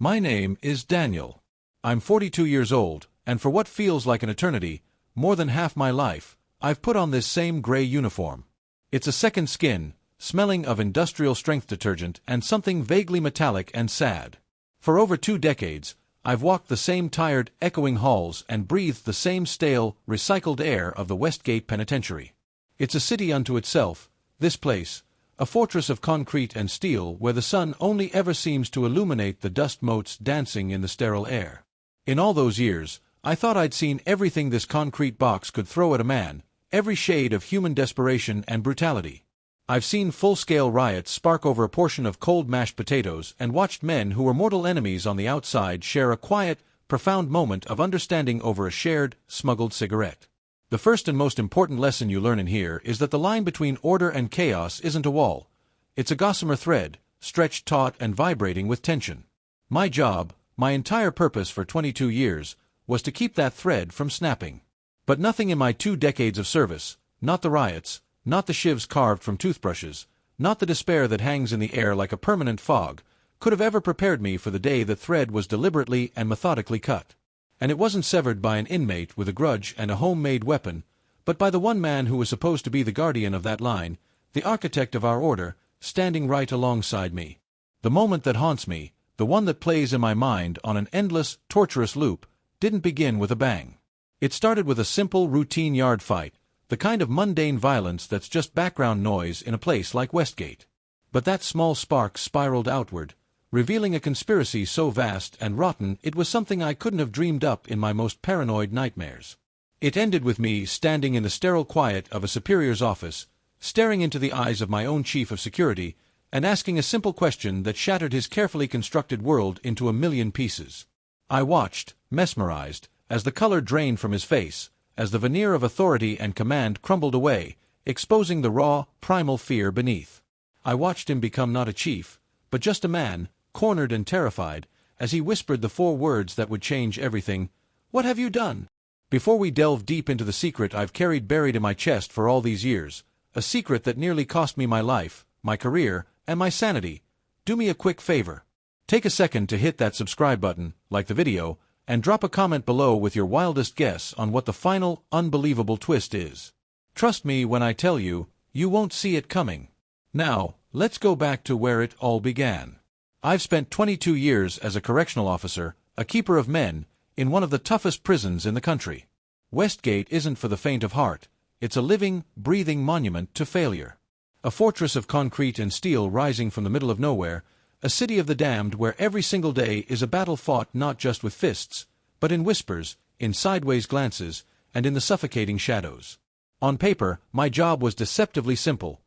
My name is Daniel. I'm 42 years old, and for what feels like an eternity, more than half my life, I've put on this same gray uniform. It's a second skin, smelling of industrial strength detergent and something vaguely metallic and sad. For over 2 decades, I've walked the same tired, echoing halls and breathed the same stale, recycled air of the Westgate Penitentiary. It's a city unto itself, this place, a fortress of concrete and steel where the sun only ever seems to illuminate the dust motes dancing in the sterile air. In all those years, I thought I'd seen everything this concrete box could throw at a man, every shade of human desperation and brutality. I've seen full-scale riots spark over a portion of cold mashed potatoes and watched men who were mortal enemies on the outside share a quiet, profound moment of understanding over a shared, smuggled cigarette. The first and most important lesson you learn in here is that the line between order and chaos isn't a wall. It's a gossamer thread, stretched taut and vibrating with tension. My job, my entire purpose for 22 years, was to keep that thread from snapping. But nothing in my 2 decades of service, not the riots, not the shivs carved from toothbrushes, not the despair that hangs in the air like a permanent fog, could have ever prepared me for the day the thread was deliberately and methodically cut. And it wasn't severed by an inmate with a grudge and a homemade weapon, but by the one man who was supposed to be the guardian of that line, the architect of our order, standing right alongside me. The moment that haunts me, the one that plays in my mind on an endless, torturous loop, didn't begin with a bang. It started with a simple, routine yard fight, the kind of mundane violence that's just background noise in a place like Westgate. But that small spark spiraled outward, revealing a conspiracy so vast and rotten it was something I couldn't have dreamed up in my most paranoid nightmares. It ended with me standing in the sterile quiet of a superior's office, staring into the eyes of my own chief of security, and asking a simple question that shattered his carefully constructed world into a million pieces. I watched, mesmerized, as the color drained from his face, as the veneer of authority and command crumbled away, exposing the raw, primal fear beneath. I watched him become not a chief, but just a man, cornered and terrified, as he whispered the 4 words that would change everything. "What have you done?" Before we delve deep into the secret I've carried buried in my chest for all these years, a secret that nearly cost me my life, my career, and my sanity, do me a quick favor. Take a second to hit that subscribe button, like the video, and drop a comment below with your wildest guess on what the final, unbelievable twist is. Trust me when I tell you, you won't see it coming. Now, let's go back to where it all began. I've spent 22 years as a correctional officer, a keeper of men, in one of the toughest prisons in the country. Westgate isn't for the faint of heart. It's a living, breathing monument to failure. A fortress of concrete and steel rising from the middle of nowhere, a city of the damned where every single day is a battle fought not just with fists, but in whispers, in sideways glances, and in the suffocating shadows. On paper, my job was deceptively simple.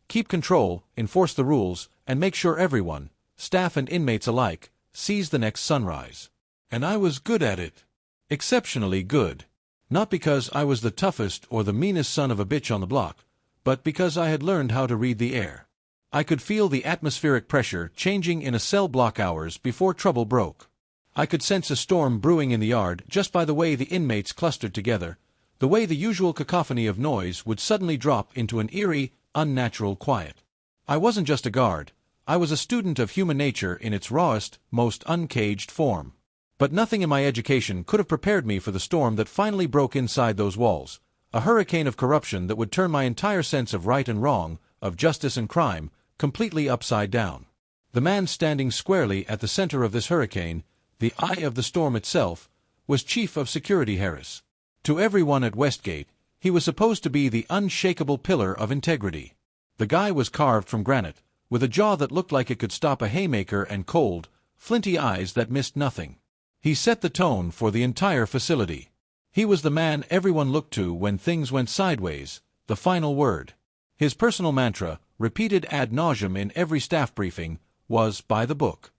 Keep control, enforce the rules, and make sure everyone, staff and inmates alike, sees the next sunrise. And I was good at it. Exceptionally good. Not because I was the toughest or the meanest son of a bitch on the block, but because I had learned how to read the air. I could feel the atmospheric pressure changing in a cell block hours before trouble broke. I could sense a storm brewing in the yard just by the way the inmates clustered together, the way the usual cacophony of noise would suddenly drop into an eerie, unnatural quiet. I wasn't just a guard. I was a student of human nature in its rawest, most uncaged form. But nothing in my education could have prepared me for the storm that finally broke inside those walls, a hurricane of corruption that would turn my entire sense of right and wrong, of justice and crime, completely upside down. The man standing squarely at the center of this hurricane, the eye of the storm itself, was Chief of Security Harris. To everyone at Westgate, he was supposed to be the unshakable pillar of integrity. The guy was carved from granite, with a jaw that looked like it could stop a haymaker and cold, flinty eyes that missed nothing. He set the tone for the entire facility. He was the man everyone looked to when things went sideways, the final word. His personal mantra, repeated ad nauseum in every staff briefing, was by the book.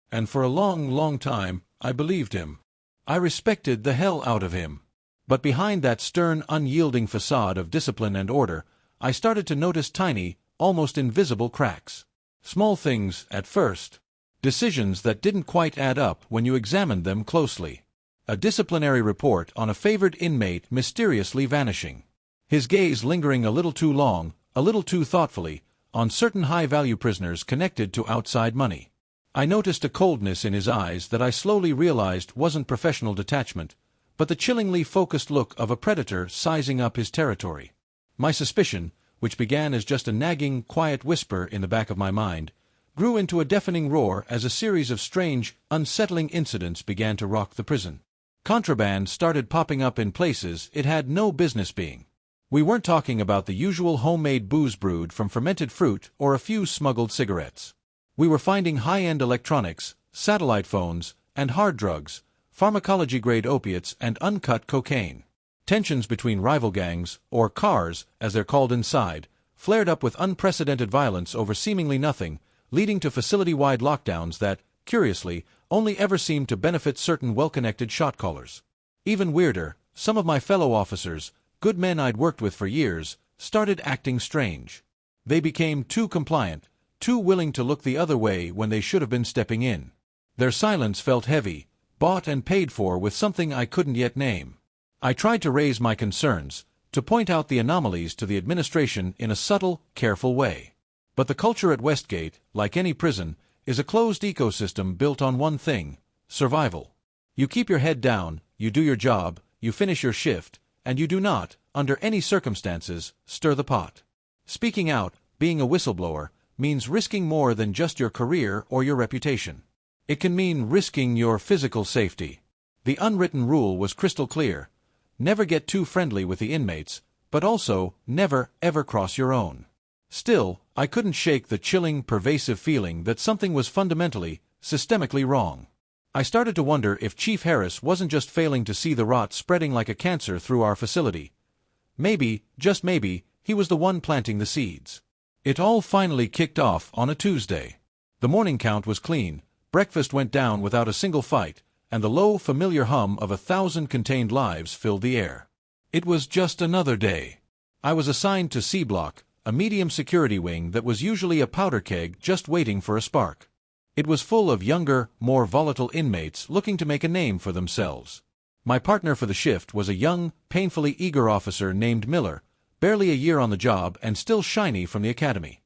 And for a long, long time, I believed him. I respected the hell out of him. But behind that stern, unyielding facade of discipline and order, I started to notice tiny, almost invisible cracks. Small things, at first. Decisions that didn't quite add up when you examined them closely. A disciplinary report on a favored inmate mysteriously vanishing. His gaze lingering a little too long, a little too thoughtfully, on certain high-value prisoners connected to outside money. I noticed a coldness in his eyes that I slowly realized wasn't professional detachment, but the chillingly focused look of a predator sizing up his territory. My suspicion, which began as just a nagging, quiet whisper in the back of my mind, grew into a deafening roar as a series of strange, unsettling incidents began to rock the prison. Contraband started popping up in places it had no business being. We weren't talking about the usual homemade booze brewed from fermented fruit or a few smuggled cigarettes. We were finding high-end electronics, satellite phones, and hard drugs, pharmacology-grade opiates, and uncut cocaine. Tensions between rival gangs, or cars, as they're called inside, flared up with unprecedented violence over seemingly nothing, leading to facility-wide lockdowns that, curiously, only ever seemed to benefit certain well-connected shot-callers. Even weirder, some of my fellow officers, good men I'd worked with for years, started acting strange. They became too compliant, too willing to look the other way when they should have been stepping in. Their silence felt heavy, bought and paid for with something I couldn't yet name. I tried to raise my concerns, to point out the anomalies to the administration in a subtle, careful way. But the culture at Westgate, like any prison, is a closed ecosystem built on one thing: survival. You keep your head down, you do your job, you finish your shift, and you do not, under any circumstances, stir the pot. Speaking out, being a whistleblower, means risking more than just your career or your reputation. It can mean risking your physical safety. The unwritten rule was crystal clear: never get too friendly with the inmates, but also never, ever cross your own. Still, I couldn't shake the chilling, pervasive feeling that something was fundamentally, systemically wrong. I started to wonder if Chief Harris wasn't just failing to see the rot spreading like a cancer through our facility. Maybe, just maybe, he was the one planting the seeds. It all finally kicked off on a Tuesday. The morning count was clean, breakfast went down without a single fight, and the low, familiar hum of 1,000 contained lives filled the air. It was just another day. I was assigned to C Block, a medium security wing that was usually a powder keg just waiting for a spark. It was full of younger, more volatile inmates looking to make a name for themselves. My partner for the shift was a young, painfully eager officer named Miller, barely a year on the job and still shiny from the academy.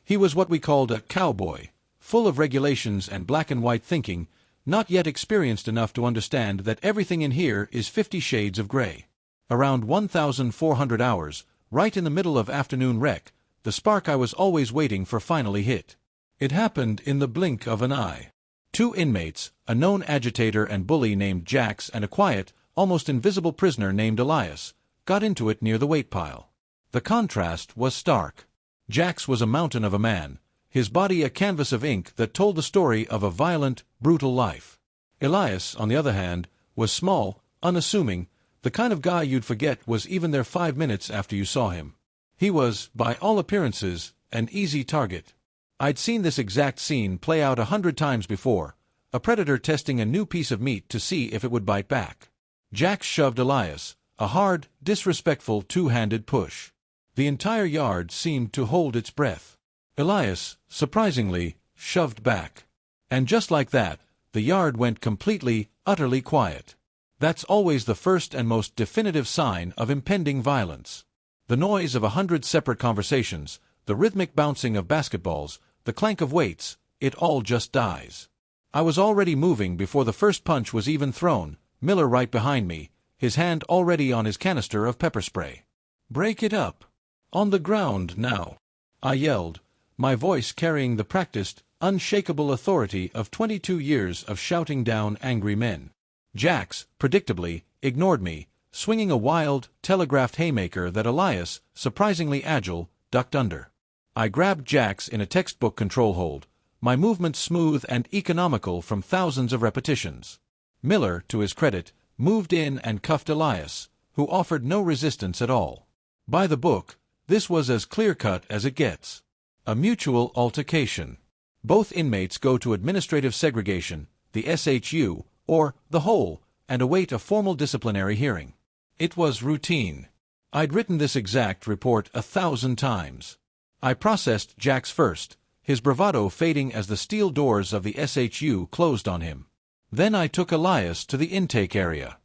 He was what we called a cowboy, full of regulations and black-and-white thinking, not yet experienced enough to understand that everything in here is 50 shades of gray. Around 1,400 hours, right in the middle of afternoon rec, the spark I was always waiting for finally hit. It happened in the blink of an eye. 2 inmates, a known agitator and bully named Jax and a quiet, almost invisible prisoner named Elias, got into it near the weight pile. The contrast was stark. Jax was a mountain of a man, his body a canvas of ink that told the story of a violent, brutal life. Elias, on the other hand, was small, unassuming, the kind of guy you'd forget was even there 5 minutes after you saw him. He was, by all appearances, an easy target. I'd seen this exact scene play out 100 times before, a predator testing a new piece of meat to see if it would bite back. Jax shoved Elias, a hard, disrespectful two-handed push. The entire yard seemed to hold its breath. Elias, surprisingly, shoved back. And just like that, the yard went completely, utterly quiet. That's always the first and most definitive sign of impending violence. The noise of 100 separate conversations, the rhythmic bouncing of basketballs, the clank of weights, it all just dies. I was already moving before the first punch was even thrown, Miller right behind me, his hand already on his canister of pepper spray. "Break it up. On the ground now," I yelled, my voice carrying the practiced, unshakable authority of 22 years of shouting down angry men. Jax, predictably, ignored me, swinging a wild, telegraphed haymaker that Elias, surprisingly agile, ducked under. I grabbed Jax in a textbook control hold, my movements smooth and economical from thousands of repetitions. Miller, to his credit, moved in and cuffed Elias, who offered no resistance at all. By the book, this was as clear-cut as it gets. A mutual altercation. Both inmates go to administrative segregation, the SHU, or the hole, and await a formal disciplinary hearing. It was routine. I'd written this exact report 1,000 times. I processed Jax first, his bravado fading as the steel doors of the SHU closed on him. Then I took Elias to the intake area.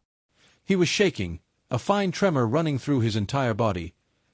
He was shaking, a fine tremor running through his entire body,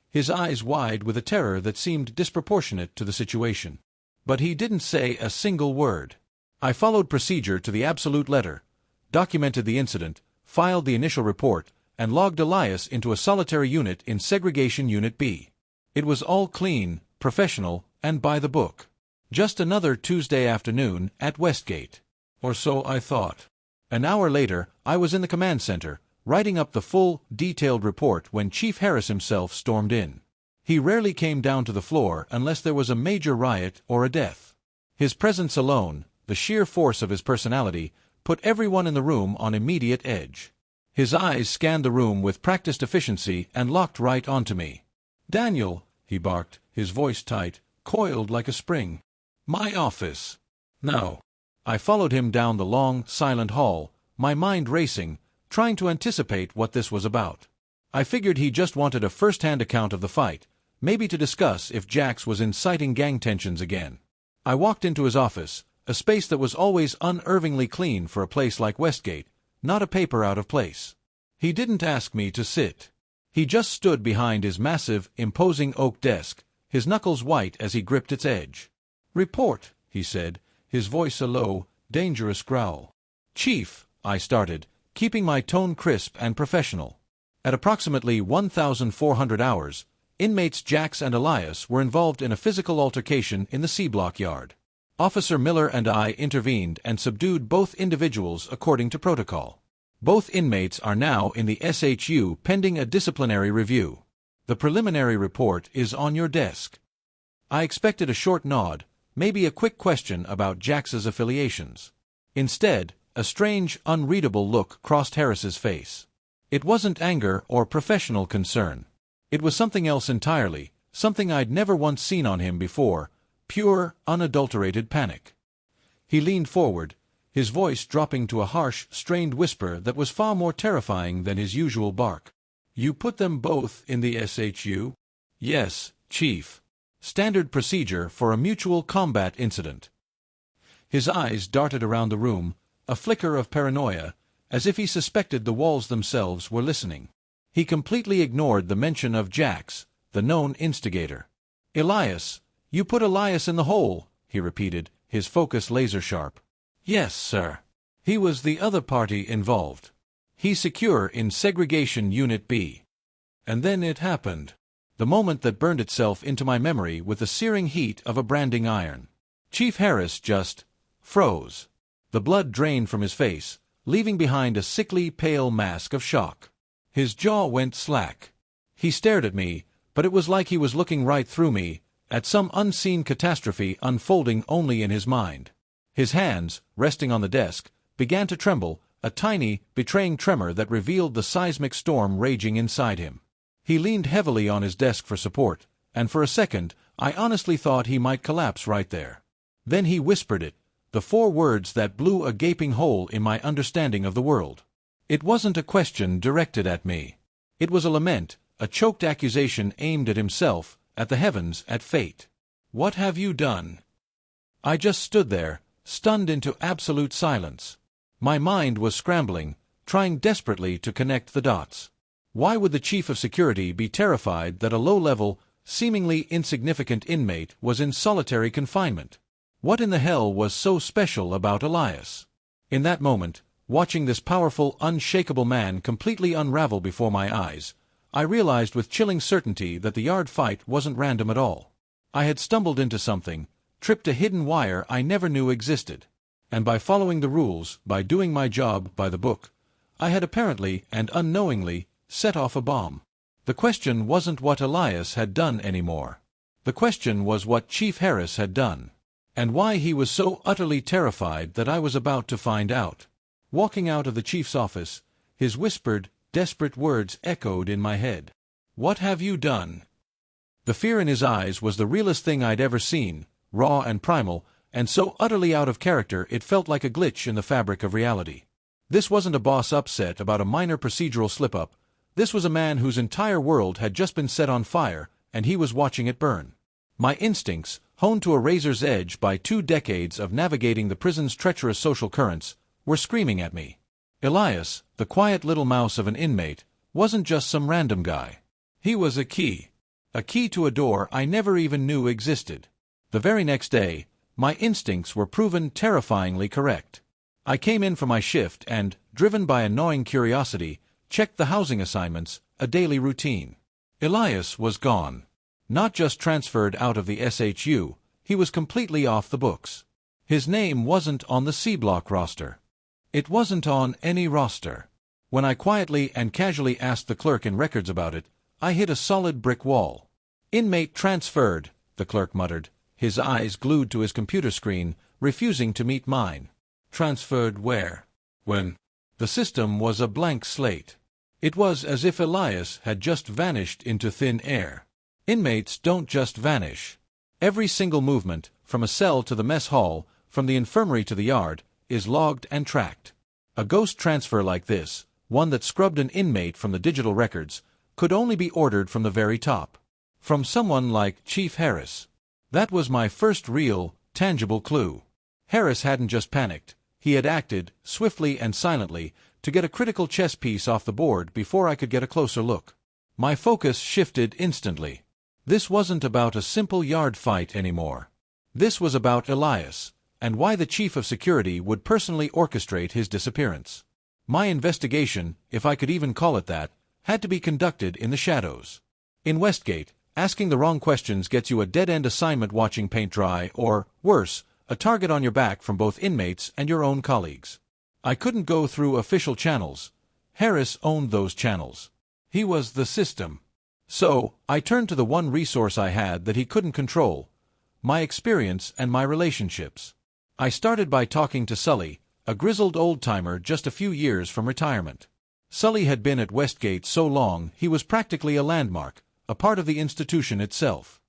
his eyes wide with a terror that seemed disproportionate to the situation. But he didn't say a single word. I followed procedure to the absolute letter, documented the incident, filed the initial report, and logged Elias into a solitary unit in Segregation Unit B. It was all clean, professional, and by the book. Just another Tuesday afternoon at Westgate. Or so I thought. An hour later, I was in the command center, writing up the full, detailed report when Chief Harris himself stormed in. He rarely came down to the floor unless there was a major riot or a death. His presence alone, the sheer force of his personality, put everyone in the room on immediate edge. His eyes scanned the room with practiced efficiency and locked right onto me. "Daniel," he barked, his voice tight, coiled like a spring. "My office." "Now." I followed him down the long, silent hall, my mind racing, trying to anticipate what this was about. I figured he just wanted a first-hand account of the fight, maybe to discuss if Jax was inciting gang tensions again. I walked into his office, a space that was always unervingly clean for a place like Westgate, not a paper out of place. He didn't ask me to sit. He just stood behind his massive, imposing oak desk, his knuckles white as he gripped its edge. "Report," he said, his voice a low, dangerous growl. "Chief," I started, keeping my tone crisp and professional. At approximately 1,400 hours, inmates Jax and Elias were involved in a physical altercation in the C-block yard. Officer Miller and I intervened and subdued both individuals according to protocol. Both inmates are now in the SHU pending a disciplinary review. The preliminary report is on your desk. I expected a short nod, maybe a quick question about Jax's affiliations. Instead, a strange, unreadable look crossed Harris's face. It wasn't anger or professional concern. It was something else entirely, something I'd never once seen on him before, pure, unadulterated panic. He leaned forward, his voice dropping to a harsh, strained whisper that was far more terrifying than his usual bark. "You put them both in the SHU?" "Yes, Chief. Standard procedure for a mutual combat incident." His eyes darted around the room, a flicker of paranoia, as if he suspected the walls themselves were listening. He completely ignored the mention of Jax, the known instigator. "Elias, you put Elias in the hole," he repeated, his focus laser-sharp. "Yes, sir. He was the other party involved. He's secure in Segregation Unit B." And then it happened. The moment that burned itself into my memory with the searing heat of a branding iron. Chief Harris just froze. The blood drained from his face, leaving behind a sickly, pale mask of shock. His jaw went slack. He stared at me, but it was like he was looking right through me, at some unseen catastrophe unfolding only in his mind. His hands, resting on the desk, began to tremble, a tiny, betraying tremor that revealed the seismic storm raging inside him. He leaned heavily on his desk for support, and for a second, I honestly thought he might collapse right there. Then he whispered it, the four words that blew a gaping hole in my understanding of the world. It wasn't a question directed at me. It was a lament, a choked accusation aimed at himself, at the heavens, at fate. "What have you done?" I just stood there, stunned into absolute silence. My mind was scrambling, trying desperately to connect the dots. Why would the chief of security be terrified that a low-level, seemingly insignificant inmate was in solitary confinement? What in the hell was so special about Elias? In that moment, watching this powerful, unshakable man completely unravel before my eyes, I realized with chilling certainty that the yard fight wasn't random at all. I had stumbled into something, tripped a hidden wire I never knew existed. And by following the rules, by doing my job by the book, I had apparently and unknowingly set off a bomb. The question wasn't what Elias had done anymore. The question was what Chief Harris had done, and why he was so utterly terrified that I was about to find out. Walking out of the chief's office, his whispered, desperate words echoed in my head. "What have you done?" The fear in his eyes was the realest thing I'd ever seen, raw and primal, and so utterly out of character it felt like a glitch in the fabric of reality. This wasn't a boss upset about a minor procedural slip-up. This was a man whose entire world had just been set on fire, and he was watching it burn. My instincts, honed to a razor's edge by 2 decades of navigating the prison's treacherous social currents, were screaming at me. Elias, the quiet little mouse of an inmate, wasn't just some random guy. He was a key to a door I never even knew existed. The very next day, My instincts were proven terrifyingly correct. I came in for my shift and, driven by a gnawing curiosity, checked the housing assignments, a daily routine. Elias was gone. Not just transferred out of the SHU, he was completely off the books. His name wasn't on the C-Block roster. It wasn't on any roster. When I quietly and casually asked the clerk in records about it, I hit a solid brick wall. "Inmate transferred," the clerk muttered, his eyes glued to his computer screen, refusing to meet mine. "Transferred where? When?" The system was a blank slate. It was as if Elias had just vanished into thin air. Inmates don't just vanish. Every single movement, from a cell to the mess hall, from the infirmary to the yard, is logged and tracked. A ghost transfer like this, one that scrubbed an inmate from the digital records, could only be ordered from the very top. From someone like Chief Harris. That was my first real, tangible clue. Harris hadn't just panicked. He had acted, swiftly and silently, to get a critical chess piece off the board before I could get a closer look. My focus shifted instantly. This wasn't about a simple yard fight anymore. This was about Elias, and why the chief of security would personally orchestrate his disappearance. My investigation, if I could even call it that, had to be conducted in the shadows. In Westgate, asking the wrong questions gets you a dead-end assignment watching paint dry, or, worse, a target on your back from both inmates and your own colleagues. I couldn't go through official channels. Harris owned those channels. He was the system. So, I turned to the one resource I had that he couldn't control: my experience and my relationships. I started by talking to Sully, a grizzled old-timer just a few years from retirement. Sully had been at Westgate so long he was practically a landmark, a part of the institution itself.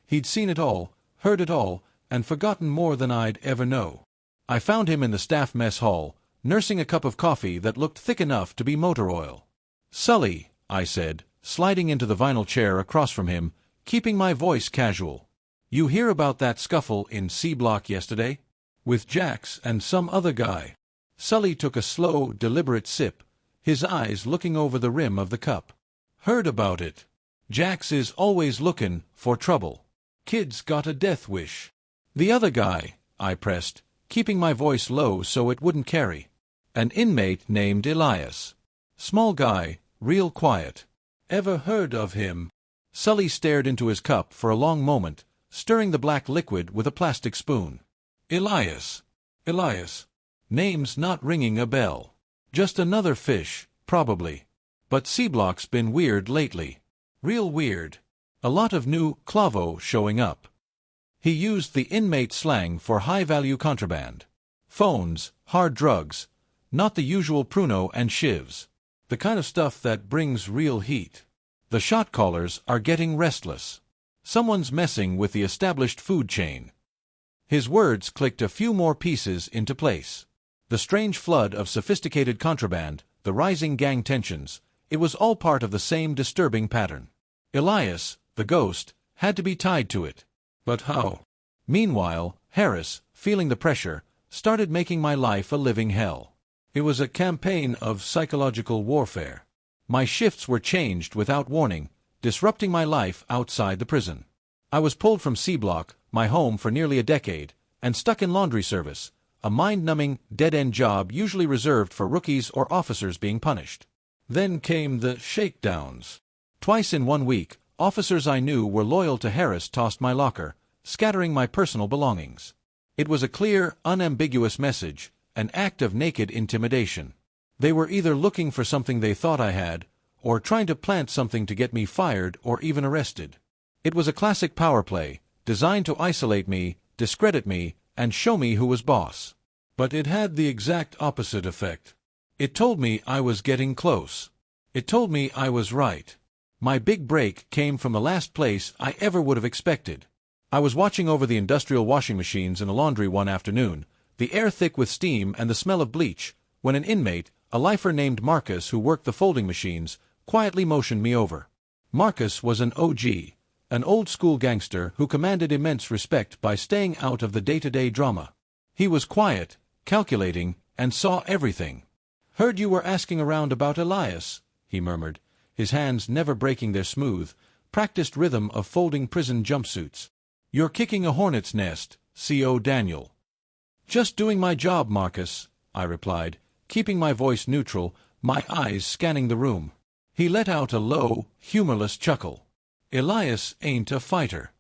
He'd seen it all, heard it all, and forgotten more than I'd ever know. I found him in the staff mess hall, nursing a cup of coffee that looked thick enough to be motor oil. "Sully," I said, sliding into the vinyl chair across from him, keeping my voice casual. "You hear about that scuffle in C-Block yesterday? With Jax and some other guy?" Sully took a slow, deliberate sip, his eyes looking over the rim of the cup. "Heard about it. Jax is always lookin' for trouble. Kid's got a death wish." "The other guy," I pressed, keeping my voice low so it wouldn't carry. "An inmate named Elias. Small guy, real quiet. Ever heard of him?" Sully stared into his cup for a long moment, stirring the black liquid with a plastic spoon. Elias. Name's not ringing a bell. Just another fish, probably. But C-Block's been weird lately. Real weird. A lot of new clavo showing up." He used the inmate slang for high-value contraband. Phones, hard drugs, not the usual pruno and shivs. The kind of stuff that brings real heat. The shot callers are getting restless. Someone's messing with the established food chain. His words clicked a few more pieces into place. The strange flood of sophisticated contraband, the rising gang tensions, it was all part of the same disturbing pattern. Elias, the ghost, had to be tied to it. But how? Meanwhile, Harris, feeling the pressure, started making my life a living hell. It was a campaign of psychological warfare. My shifts were changed without warning, disrupting my life outside the prison. I was pulled from C-Block, my home for nearly a decade, and stuck in laundry service, a mind-numbing, dead-end job usually reserved for rookies or officers being punished. Then came the shakedowns. Twice in 1 week, officers I knew were loyal to Harris tossed my locker, scattering my personal belongings. It was a clear, unambiguous message, an act of naked intimidation. They were either looking for something they thought I had, or trying to plant something to get me fired or even arrested. It was a classic power play, designed to isolate me, discredit me, and show me who was boss. But it had the exact opposite effect. It told me I was getting close. It told me I was right. My big break came from the last place I ever would have expected. I was watching over the industrial washing machines in the laundry one afternoon, the air thick with steam and the smell of bleach, when an inmate, a lifer named Marcus who worked the folding machines, quietly motioned me over. Marcus was an OG, an old-school gangster who commanded immense respect by staying out of the day-to-day drama. He was quiet, calculating, and saw everything. "Heard you were asking around about Elias," he murmured, his hands never breaking their smooth, practiced rhythm of folding prison jumpsuits. "You're kicking a hornet's nest, C.O. Daniel. "Just doing my job, Marcus," I replied, keeping my voice neutral, my eyes scanning the room. He let out a low, humorless chuckle. "Elias ain't a fighter.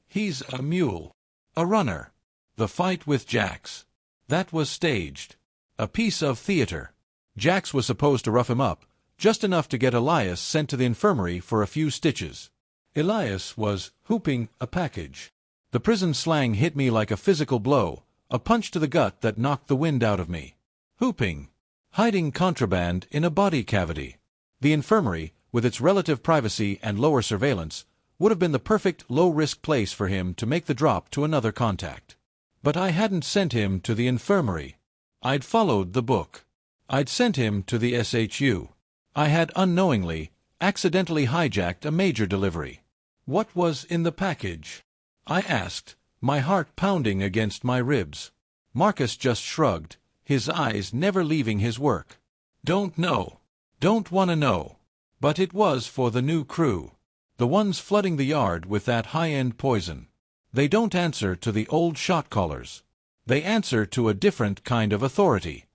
He's a mule. A runner. The fight with Jax. That was staged. A piece of theater. Jax was supposed to rough him up, just enough to get Elias sent to the infirmary for a few stitches. Elias was hooping a package. The prison slang hit me like a physical blow, a punch to the gut that knocked the wind out of me. Hooping. Hiding contraband in a body cavity. The infirmary, with its relative privacy and lower surveillance, would have been the perfect low-risk place for him to make the drop to another contact. But I hadn't sent him to the infirmary. I'd followed the book. I'd sent him to the SHU. I had unknowingly, accidentally hijacked a major delivery. What was in the package? I asked, my heart pounding against my ribs. Marcus just shrugged, his eyes never leaving his work. "Don't know. Don't want to know. But it was for the new crew. The ones flooding the yard with that high-end poison. They don't answer to the old shot callers. They answer to a different kind of authority."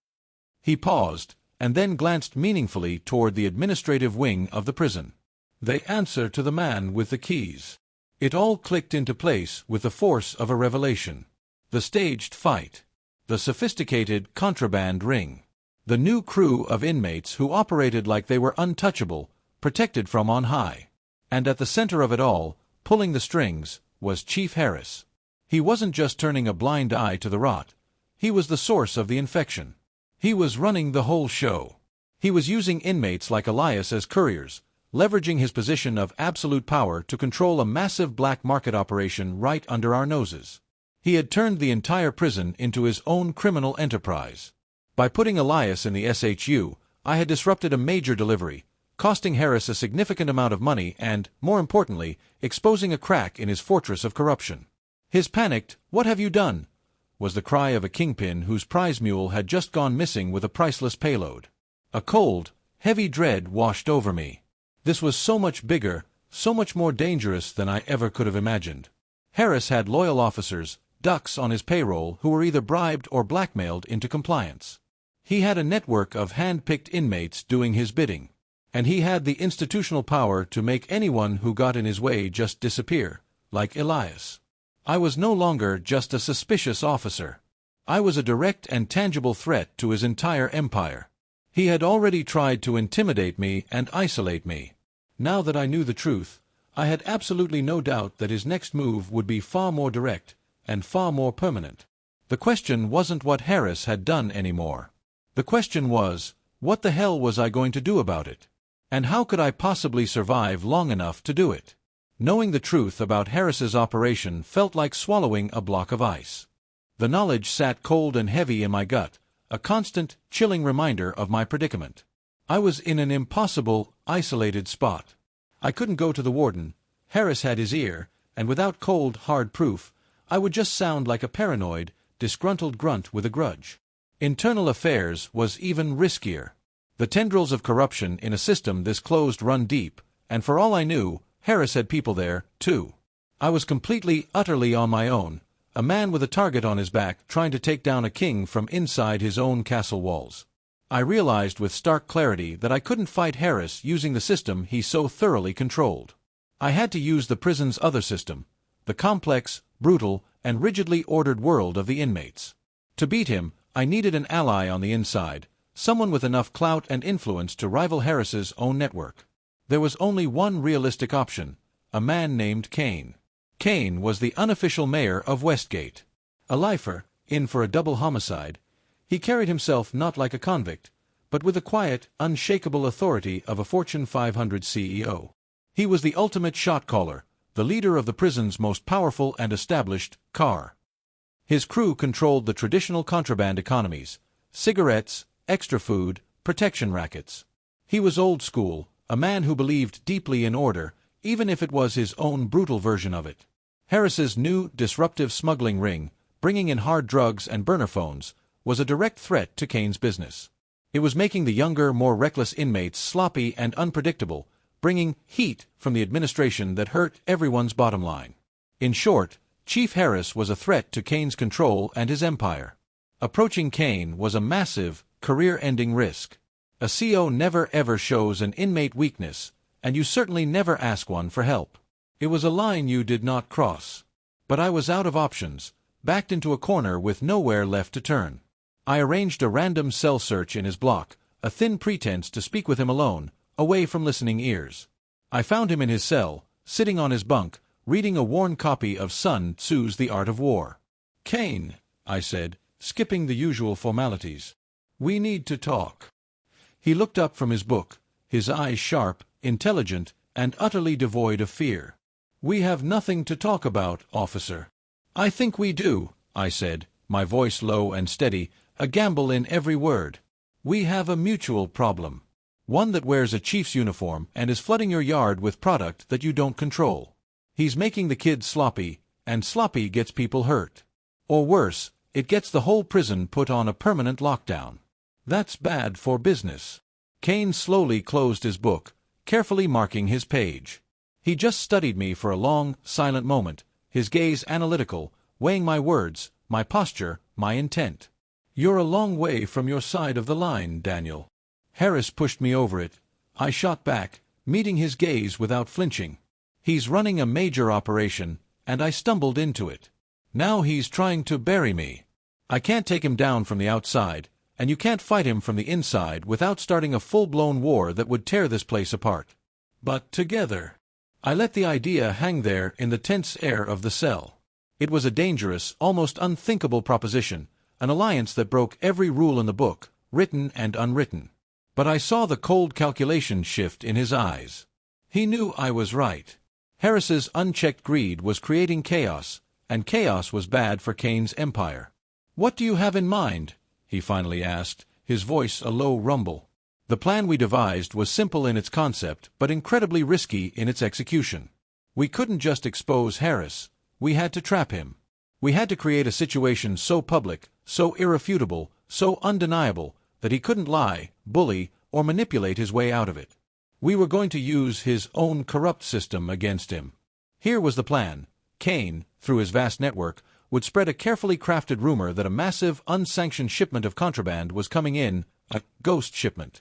He paused, and then glanced meaningfully toward the administrative wing of the prison. "They answer to the man with the keys." It all clicked into place with the force of a revelation. The staged fight. The sophisticated contraband ring. The new crew of inmates who operated like they were untouchable, protected from on high. And at the center of it all, pulling the strings, was Chief Harris. He wasn't just turning a blind eye to the rot. He was the source of the infection. He was running the whole show. He was using inmates like Elias as couriers, leveraging his position of absolute power to control a massive black market operation right under our noses. He had turned the entire prison into his own criminal enterprise. By putting Elias in the SHU, I had disrupted a major delivery, costing Harris a significant amount of money and, more importantly, exposing a crack in his fortress of corruption. His panicked, "What have you done?" was the cry of a kingpin whose prize mule had just gone missing with a priceless payload. A cold, heavy dread washed over me. This was so much bigger, so much more dangerous than I ever could have imagined. Harris had loyal officers, ducks on his payroll who were either bribed or blackmailed into compliance. He had a network of hand-picked inmates doing his bidding. And he had the institutional power to make anyone who got in his way just disappear, like Elias. I was no longer just a suspicious officer. I was a direct and tangible threat to his entire empire. He had already tried to intimidate me and isolate me. Now that I knew the truth, I had absolutely no doubt that his next move would be far more direct and far more permanent. The question wasn't what Harris had done anymore. The question was, what the hell was I going to do about it? And how could I possibly survive long enough to do it? Knowing the truth about Harris's operation felt like swallowing a block of ice. The knowledge sat cold and heavy in my gut, a constant, chilling reminder of my predicament. I was in an impossible, isolated spot. I couldn't go to the warden. Harris had his ear, and without cold, hard proof, I would just sound like a paranoid, disgruntled grunt with a grudge. Internal affairs was even riskier. The tendrils of corruption in a system this closed run deep, and for all I knew, Harris had people there, too. I was completely, utterly on my own, a man with a target on his back trying to take down a king from inside his own castle walls. I realized with stark clarity that I couldn't fight Harris using the system he so thoroughly controlled. I had to use the prison's other system, the complex, brutal, and rigidly ordered world of the inmates. To beat him, I needed an ally on the inside, someone with enough clout and influence to rival Harris's own network. There was only one realistic option, a man named Kane. Kane was the unofficial mayor of Westgate. A lifer, in for a double homicide, he carried himself not like a convict, but with the quiet, unshakable authority of a Fortune 500 CEO. He was the ultimate shot caller, the leader of the prison's most powerful and established car. His crew controlled the traditional contraband economies, cigarettes, extra food, protection rackets. He was old school, a man who believed deeply in order, even if it was his own brutal version of it. Harris's new, disruptive smuggling ring, bringing in hard drugs and burner phones, was a direct threat to Kane's business. It was making the younger, more reckless inmates sloppy and unpredictable, bringing heat from the administration that hurt everyone's bottom line. In short, Chief Harris was a threat to Kane's control and his empire. Approaching Kane was a massive, career-ending risk. A CO never ever shows an inmate weakness, and you certainly never ask one for help. It was a line you did not cross. But I was out of options, backed into a corner with nowhere left to turn. I arranged a random cell search in his block, a thin pretense to speak with him alone, away from listening ears. I found him in his cell, sitting on his bunk, reading a worn copy of Sun Tzu's The Art of War. "Kane," I said, skipping the usual formalities. "We need to talk." He looked up from his book, his eyes sharp, intelligent, and utterly devoid of fear. "We have nothing to talk about, officer." "I think we do," I said, my voice low and steady, a gamble in every word. "We have a mutual problem. One that wears a chief's uniform and is flooding your yard with product that you don't control. He's making the kids sloppy, and sloppy gets people hurt. Or worse, it gets the whole prison put on a permanent lockdown. That's bad for business." Kane slowly closed his book, carefully marking his page. He just studied me for a long, silent moment, his gaze analytical, weighing my words, my posture, my intent. "You're a long way from your side of the line, Daniel." Harris pushed me over it. I shot back, meeting his gaze without flinching. "He's running a major operation, and I stumbled into it. Now he's trying to bury me. I can't take him down from the outside, and you can't fight him from the inside without starting a full-blown war that would tear this place apart. But together." I let the idea hang there in the tense air of the cell. It was a dangerous, almost unthinkable proposition, an alliance that broke every rule in the book, written and unwritten. But I saw the cold calculation shift in his eyes. He knew I was right. Harris's unchecked greed was creating chaos, and chaos was bad for Kane's empire. "What do you have in mind?" he finally asked, his voice a low rumble. The plan we devised was simple in its concept, but incredibly risky in its execution. We couldn't just expose Harris. We had to trap him. We had to create a situation so public, so irrefutable, so undeniable, that he couldn't lie, bully, or manipulate his way out of it. We were going to use his own corrupt system against him. Here was the plan. Kane, through his vast network, would spread a carefully crafted rumor that a massive, unsanctioned shipment of contraband was coming in, a ghost shipment.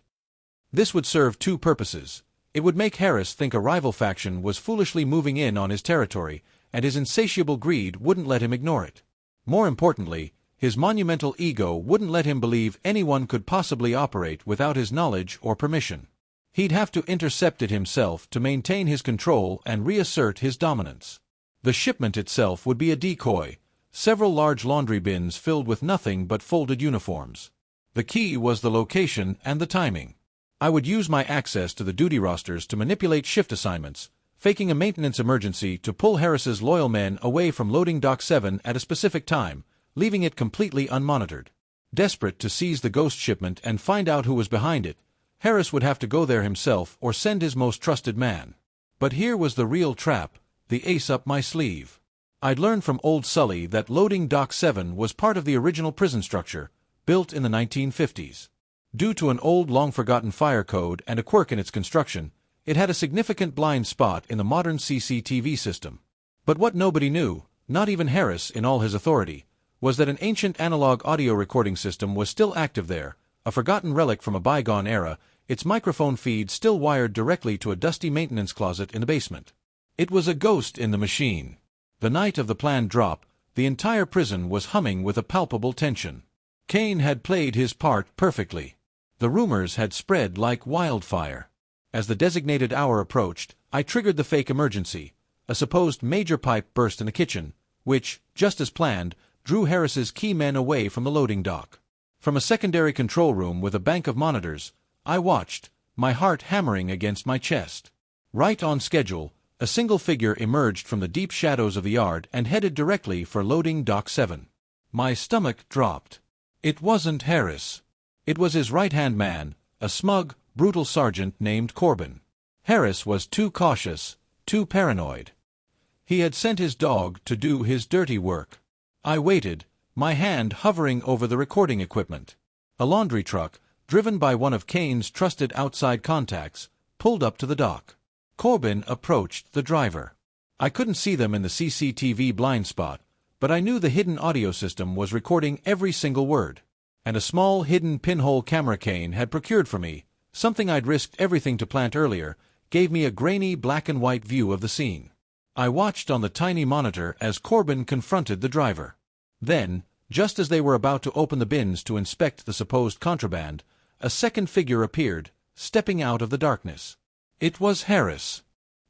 This would serve two purposes. It would make Harris think a rival faction was foolishly moving in on his territory, and his insatiable greed wouldn't let him ignore it. More importantly, his monumental ego wouldn't let him believe anyone could possibly operate without his knowledge or permission. He'd have to intercept it himself to maintain his control and reassert his dominance. The shipment itself would be a decoy, several large laundry bins filled with nothing but folded uniforms. The key was the location and the timing. I would use my access to the duty rosters to manipulate shift assignments, faking a maintenance emergency to pull Harris's loyal men away from loading Dock 7 at a specific time, leaving it completely unmonitored. Desperate to seize the ghost shipment and find out who was behind it, Harris would have to go there himself or send his most trusted man. But here was the real trap, the ace up my sleeve. I'd learned from old Sully that loading Dock 7 was part of the original prison structure, built in the 1950s. Due to an old, long-forgotten fire code and a quirk in its construction, it had a significant blind spot in the modern CCTV system. But what nobody knew, not even Harris in all his authority, was that an ancient analog audio recording system was still active there, a forgotten relic from a bygone era, its microphone feed still wired directly to a dusty maintenance closet in the basement. It was a ghost in the machine. The night of the planned drop, the entire prison was humming with a palpable tension. Kane had played his part perfectly. The rumors had spread like wildfire. As the designated hour approached, I triggered the fake emergency. A supposed major pipe burst in the kitchen, which, just as planned, drew Harris's key men away from the loading dock. From a secondary control room with a bank of monitors, I watched, my heart hammering against my chest. Right on schedule, a single figure emerged from the deep shadows of the yard and headed directly for loading Dock 7. My stomach dropped. It wasn't Harris. It was his right-hand man, a smug, brutal sergeant named Corbin. Harris was too cautious, too paranoid. He had sent his dog to do his dirty work. I waited, my hand hovering over the recording equipment. A laundry truck, driven by one of Kane's trusted outside contacts, pulled up to the dock. Corbin approached the driver. I couldn't see them in the CCTV blind spot, but I knew the hidden audio system was recording every single word. And a small hidden pinhole camera Kane had procured for me, something I'd risked everything to plant earlier, gave me a grainy black and white view of the scene. I watched on the tiny monitor as Corbin confronted the driver. Then, just as they were about to open the bins to inspect the supposed contraband, a second figure appeared, stepping out of the darkness. It was Harris.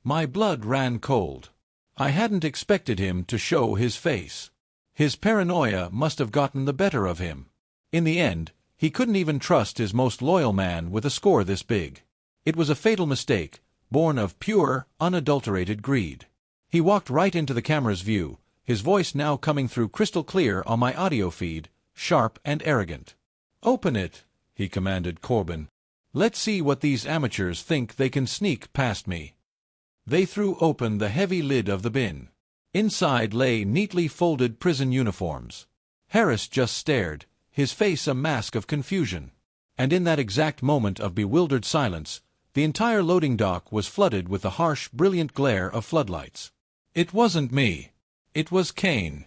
My blood ran cold. I hadn't expected him to show his face. His paranoia must have gotten the better of him. In the end, he couldn't even trust his most loyal man with a score this big. It was a fatal mistake, born of pure, unadulterated greed. He walked right into the camera's view, his voice now coming through crystal clear on my audio feed, sharp and arrogant. "Open it," he commanded Corbin. "Let's see what these amateurs think they can sneak past me." They threw open the heavy lid of the bin. Inside lay neatly folded prison uniforms. Harris just stared, his face a mask of confusion. And in that exact moment of bewildered silence, the entire loading dock was flooded with the harsh, brilliant glare of floodlights. It wasn't me. It was Kane.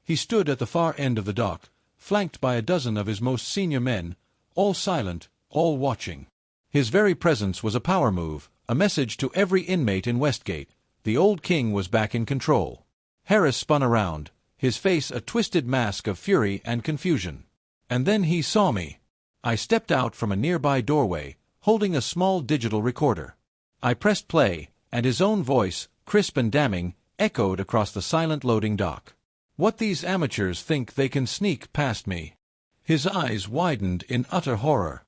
He stood at the far end of the dock, flanked by a dozen of his most senior men, all silent, all watching. His very presence was a power move, a message to every inmate in Westgate. The old king was back in control. Harris spun around, his face a twisted mask of fury and confusion. And then he saw me. I stepped out from a nearby doorway, holding a small digital recorder. I pressed play, and his own voice, crisp and damning, echoed across the silent loading dock. "What these amateurs think they can sneak past me." His eyes widened in utter horror.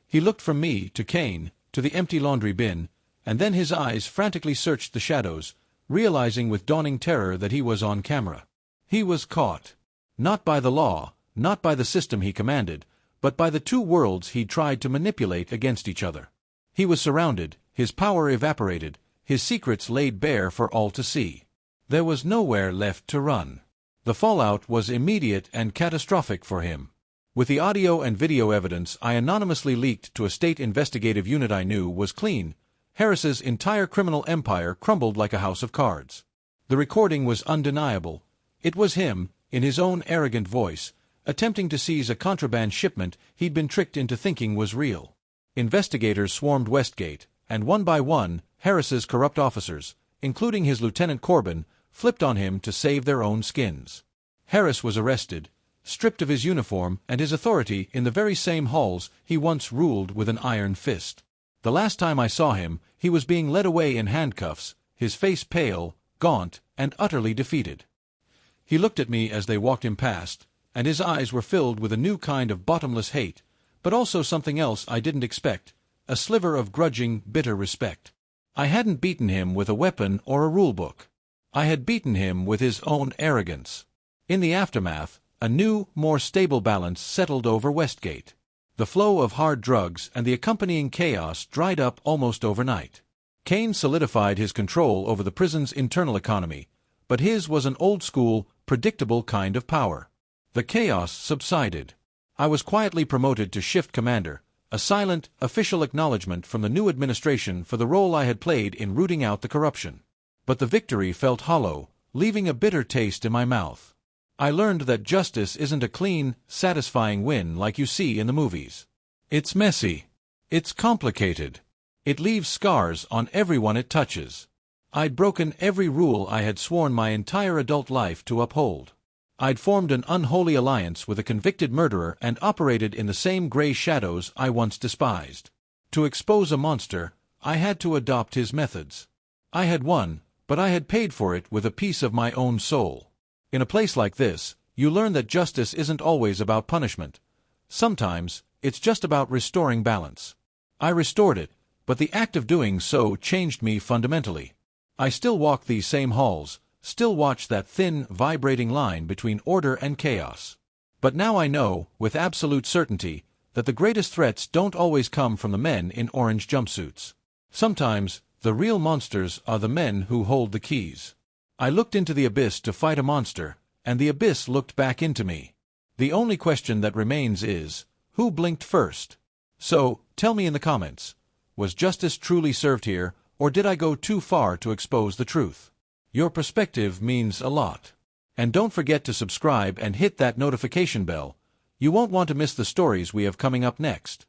He looked from me to Kane, to the empty laundry bin, and then his eyes frantically searched the shadows, realizing with dawning terror that he was on camera. He was caught. Not by the law, not by the system he commanded, but by the two worlds he'd tried to manipulate against each other. He was surrounded, his power evaporated, his secrets laid bare for all to see. There was nowhere left to run. The fallout was immediate and catastrophic for him. With the audio and video evidence I anonymously leaked to a state investigative unit I knew was clean, Harris's entire criminal empire crumbled like a house of cards. The recording was undeniable. It was him, in his own arrogant voice, attempting to seize a contraband shipment he'd been tricked into thinking was real. Investigators swarmed Westgate, and one by one, Harris's corrupt officers, including his Lieutenant Corbin, flipped on him to save their own skins. Harris was arrested, stripped of his uniform and his authority in the very same halls he once ruled with an iron fist. The last time I saw him, he was being led away in handcuffs, his face pale, gaunt, and utterly defeated. He looked at me as they walked him past, and his eyes were filled with a new kind of bottomless hate, but also something else I didn't expect, a sliver of grudging, bitter respect. I hadn't beaten him with a weapon or a rulebook. I had beaten him with his own arrogance. In the aftermath, a new, more stable balance settled over Westgate. The flow of hard drugs and the accompanying chaos dried up almost overnight. Kane solidified his control over the prison's internal economy, but his was an old-school, predictable kind of power. The chaos subsided. I was quietly promoted to shift commander, a silent, official acknowledgement from the new administration for the role I had played in rooting out the corruption. But the victory felt hollow, leaving a bitter taste in my mouth. I learned that justice isn't a clean, satisfying win like you see in the movies. It's messy. It's complicated. It leaves scars on everyone it touches. I'd broken every rule I had sworn my entire adult life to uphold. I'd formed an unholy alliance with a convicted murderer and operated in the same gray shadows I once despised. To expose a monster, I had to adopt his methods. I had won, but I had paid for it with a piece of my own soul. In a place like this, you learn that justice isn't always about punishment. Sometimes, it's just about restoring balance. I restored it, but the act of doing so changed me fundamentally. I still walk these same halls, still watch that thin, vibrating line between order and chaos. But now I know, with absolute certainty, that the greatest threats don't always come from the men in orange jumpsuits. Sometimes, the real monsters are the men who hold the keys. I looked into the abyss to fight a monster, and the abyss looked back into me. The only question that remains is, who blinked first? So, tell me in the comments, was justice truly served here, or did I go too far to expose the truth? Your perspective means a lot. And don't forget to subscribe and hit that notification bell. You won't want to miss the stories we have coming up next.